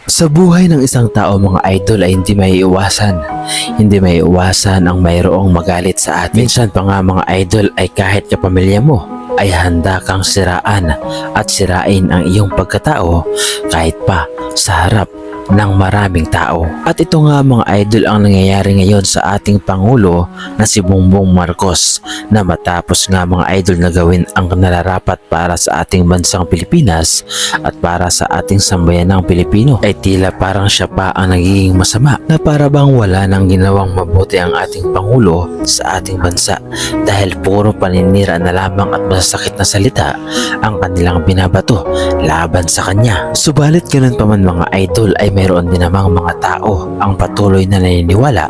Sa buhay ng isang tao mga idol ay hindi maiiwasan. Hindi maiiwasan ang mayroong magalit sa atin. Minsan pa nga mga idol ay kahit kapamilya mo ay handa kang siraan at sirain ang iyong pagkatao kahit pa sa harap ng maraming tao. At ito nga mga idol ang nangyayari ngayon sa ating Pangulo na si Bongbong Marcos, na matapos nga mga idol na gawin ang nararapat para sa ating bansang Pilipinas at para sa ating sambayanang Pilipino, ay tila parang siya pa ang nagiging masama, na para bang wala nang ginawang mabuti ang ating Pangulo sa ating bansa dahil puro paninira na lamang at masasakit na salita ang kanilang binabato laban sa kanya. Subalit ganun pa man mga idol ay mayroon din namang mga tao ang patuloy na naniniwala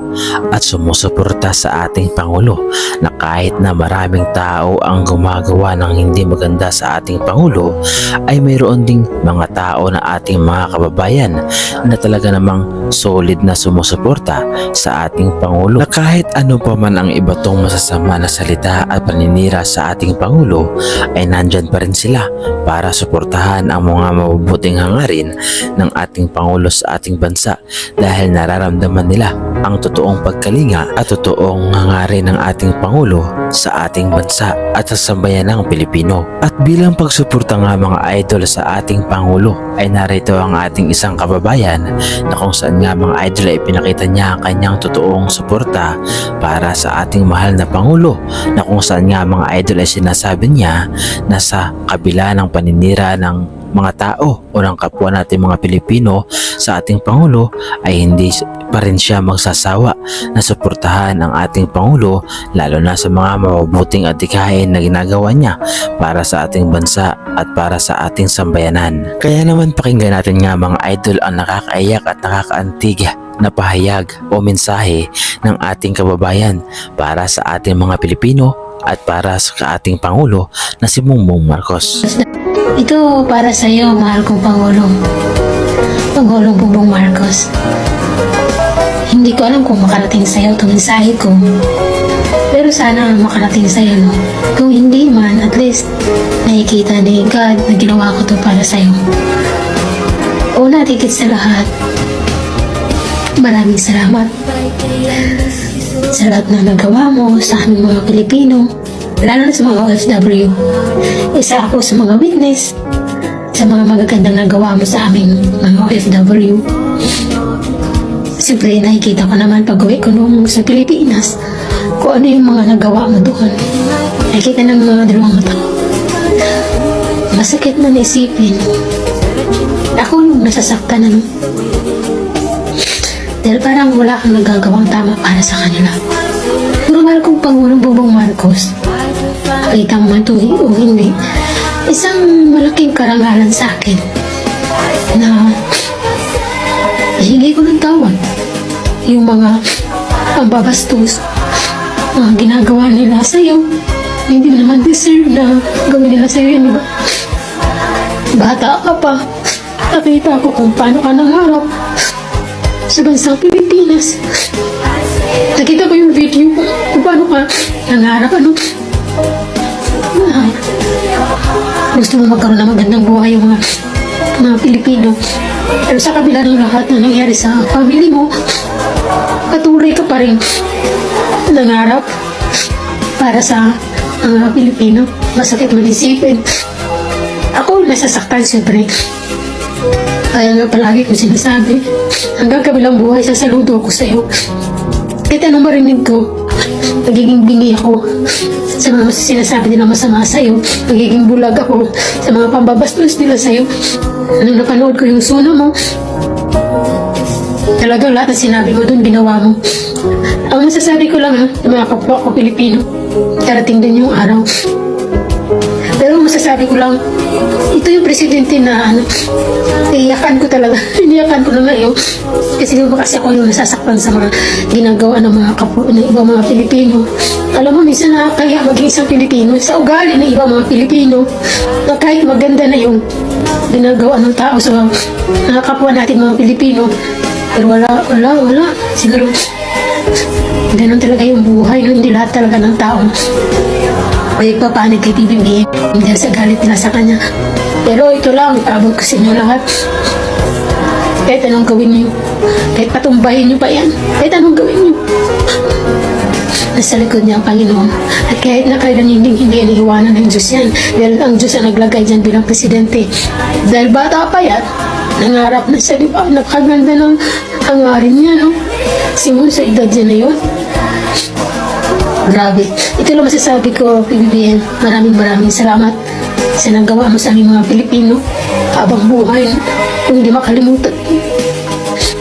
at sumusuporta sa ating Pangulo, na kahit na maraming tao ang gumagawa ng hindi maganda sa ating Pangulo, ay mayroon ding mga tao na ating mga kababayan na talaga namang solid na sumusuporta sa ating Pangulo, na kahit ano pa man ang iba tong masasama na salita at paninira sa ating Pangulo ay nandyan pa rin sila para suportahan ang mga mabubuting hangarin ng ating Pangulo sa ating bansa, dahil nararamdaman nila ang totoong pagkalinga at totoong hangarin ng ating Pangulo sa ating bansa at sa sambayanang Pilipino. At bilang pagsuporta nga mga idol sa ating Pangulo ay narito ang ating isang kababayan na kung saan nga mga idol ay pinakita niya ang kanyang totoong suporta para sa ating mahal na Pangulo, na kung saan nga mga idol ay sinasabi niya na sa kabila ng paninira ng mga tao o ng kapwa natin mga Pilipino sa ating Pangulo ay hindi pa rin siya magsasawa na suportahan ang ating Pangulo, lalo na sa mga mabubuting adhikain na ginagawa niya para sa ating bansa at para sa ating sambayanan. Kaya naman pakinggan natin nga mga idol ang nakakaiyak at nakakaantig na pahayag o mensahe ng ating kababayan para sa ating mga Pilipino at para sa ating Pangulo na si Bongbong Marcos. Ito para sa iyo, mahal kong Pangulong Bongbong Marcos. Hindi ko alam kung makarating sa iyo itong mensahe ko, pero sana makarating sa iyo, no? Kung hindi man, at least nakikita ni God na ginawa ko to para sa iyo. Una, higit sa lahat, maraming salamat sa lahat na nagawa mo sa aming mga Pilipino, lalo na sa mga OFW. Isa ako sa mga witness sa mga magagandang nagawa mo sa aming mga OFW. Siyempre, nakikita ko naman pag-uwi ko noong sa Pilipinas kung ano yung mga nagawa mo doon. Nakikita ng mga dalawang mata. Masakit na naisipin. Ako yung nasasaktan na, no? Dahil parang wala kang nagagawang tama para sa kanila. Pero mahal kong Pangulong Bongbong Marcos, nakita mo man ito o hindi, isang malaking karangalan sa akin na hihingi ko ng tawad yung mga pambabastos, mga ginagawa nila sa iyo. Hindi mo naman deserve na gawin nila sa iyo, diba? Bata ka pa, nakita ko kung paano ka nangarap sa bansang Pilipinas. Nakita ko yung video kung paano ka nangarap, ano? Gusto mo magkaroon ng magandang buhay yung mga Pilipino. Pero sa kabila ng lahat na nangyari sa family mo, patuloy ka pa rin nangarap para sa mga Pilipino. Masakit man isipin. Ako nasasaktan siyempre. Kaya nga palagi ko sinasabi, hanggang kabilang buhay sasaludo ako sa iyo. Kahit anong marinig ko, nagiging bingi ako sa mga sinasabi nila masama sa iyo. Nagiging bulag ako sa mga pambabastos nila sa iyo. Nung napanood ko yung suna mo, talagang lahat ng sinabi mo doon, ginawa mo. Ang masasabi ko lang, sa mga kapwa ko Pilipino, darating din yung araw. Pero masasabi ko lang, ito yung presidente na iyakan ko talaga. Iniyakan ko na ngayon. Kasi ako yung nasasaktan sa mga ginagawa ng mga kapwa ng ibang mga Pilipino. Alam mo, minsan nakakaya maging isang Pilipino sa ugali ng ibang mga Pilipino, na kahit maganda na yung ginagawa ng tao sa mga kapwa natin mga Pilipino, pero wala. Siguro, ganun talaga yung buhay, no? Hindi lahat talaga ng tao ay papanig kay PBBM dahil sa galit nila sa kanya. Pero ito lang, ipaabot ko sa inyo lahat. Kahit kahit anong gawin niyo. Kahit patumbahin niyo pa yan. Kahit anong gawin niyo. Nasa likod niya ang Panginoon. At kahit na kailan hindi iniiwanan ng Diyos yan. Dahil ang Diyos ang naglagay dyan bilang presidente. Dahil bata pa yan, nangarap na siya, di ba? Napakaganda ng hangarin niya, no? Simula sa edad niya na yun. Grabe. Ito lang masasabi ko, PBBM. Maraming salamat sa nagawa mo sa aming mga Pilipino habang buhay. Kung hindi makalimutan.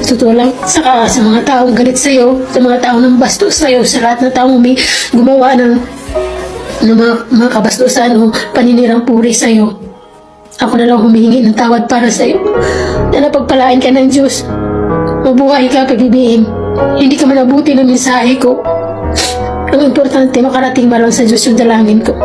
Totoo lang, saka sa mga taong galit sa'yo, sa mga taong nang bastos sa'yo, sa lahat ng taong may gumawa ng mga kabastusan o paninirang puri sa'yo. Ako na lang humihingi ng tawad para sa'yo. Na napagpalain ka ng Diyos. Mabuhay ka, PBBM. Hindi ka manabuti ng mensahe ko. Ang importante, makarating ba lang sa Diyos yung dalangin ko.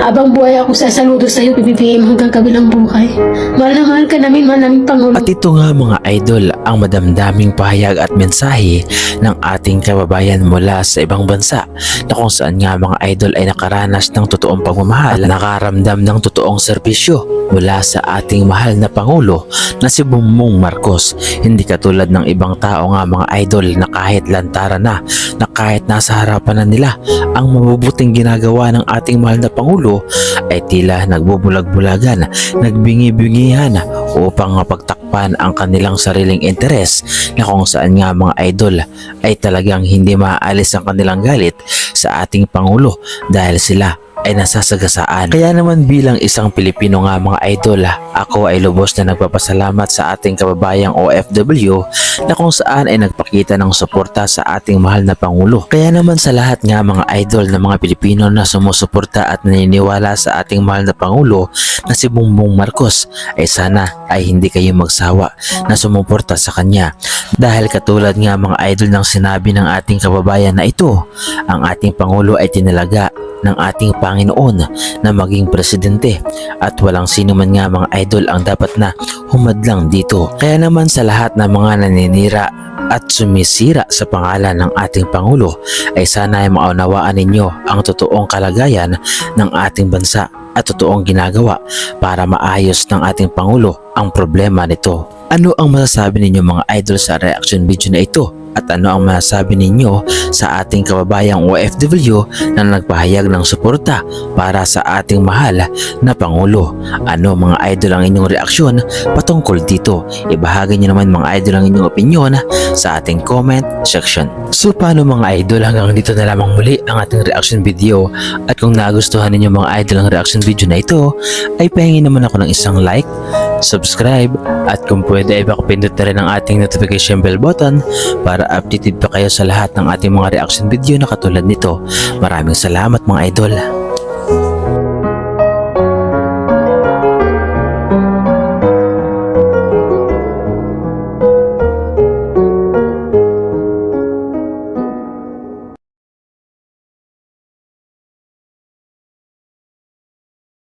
Habang buhay ako, sasaludo sa iyo, PBBM, hanggang kabilang buhay. Mahal na mahal ka namin, mahal namin Pangulo. At ito nga mga idol ang madamdaming pahayag at mensahe ng ating kababayan mula sa ibang bansa na kung saan nga mga idol ay nakaranas ng totoong pagmamahal at nakaramdam ng totoong serbisyo mula sa ating mahal na Pangulo na si Bongbong Marcos. Hindi katulad ng ibang tao nga mga idol na kahit lantaran na kahit nasa harapan na nila ang mabubuting ginagawa ng ating mahal na Pangulo ay tila nagbubulag-bulagan, nagbingi-bingihan upang mapagtakpan ang kanilang sariling interes na kung saan nga mga idol ay talagang hindi maaalis ang kanilang galit sa ating Pangulo dahil sila ay nasasagasaan. Kaya naman bilang isang Pilipino nga mga idol, ako ay lubos na nagpapasalamat sa ating kababayang OFW na kung saan ay nagpakita ng suporta sa ating mahal na Pangulo. Kaya naman sa lahat nga mga idol na mga Pilipino na sumusuporta at naniniwala sa ating mahal na Pangulo na si Bongbong Marcos ay sana ay hindi kayo magsawa na sumuporta sa kanya. Dahil katulad nga mga idol ng sinabi ng ating kababayan na ito, ang ating Pangulo ay tinalaga ng ating Panginoon na maging presidente at walang sino man nga mga idol ang dapat na humadlang dito. Kaya naman sa lahat ng mga naninira at sumisira sa pangalan ng ating Pangulo ay sana ay maunawaan ninyo ang totoong kalagayan ng ating bansa at totoong ginagawa para maayos ng ating Pangulo ang problema nito. Ano ang masasabi ninyo mga idol sa reaction video na ito? At ano ang masasabi ninyo sa ating kababayang OFW na nagpahayag ng suporta para sa ating mahal na Pangulo? Ano mga idol ang inyong reaksyon patungkol dito? Ibahagi nyo naman mga idol ang inyong opinion sa ating comment section. So paano mga idol, hanggang dito na lamang muli ang ating reaction video. At kung nagustuhan ninyo mga idol ang reaction video na ito, ay pahingin naman ako ng isang like, subscribe, at kung pwede ay pakipindot na rin ang ating notification bell button para updated pa kayo sa lahat ng ating mga reaction video na katulad nito. Maraming salamat mga idol.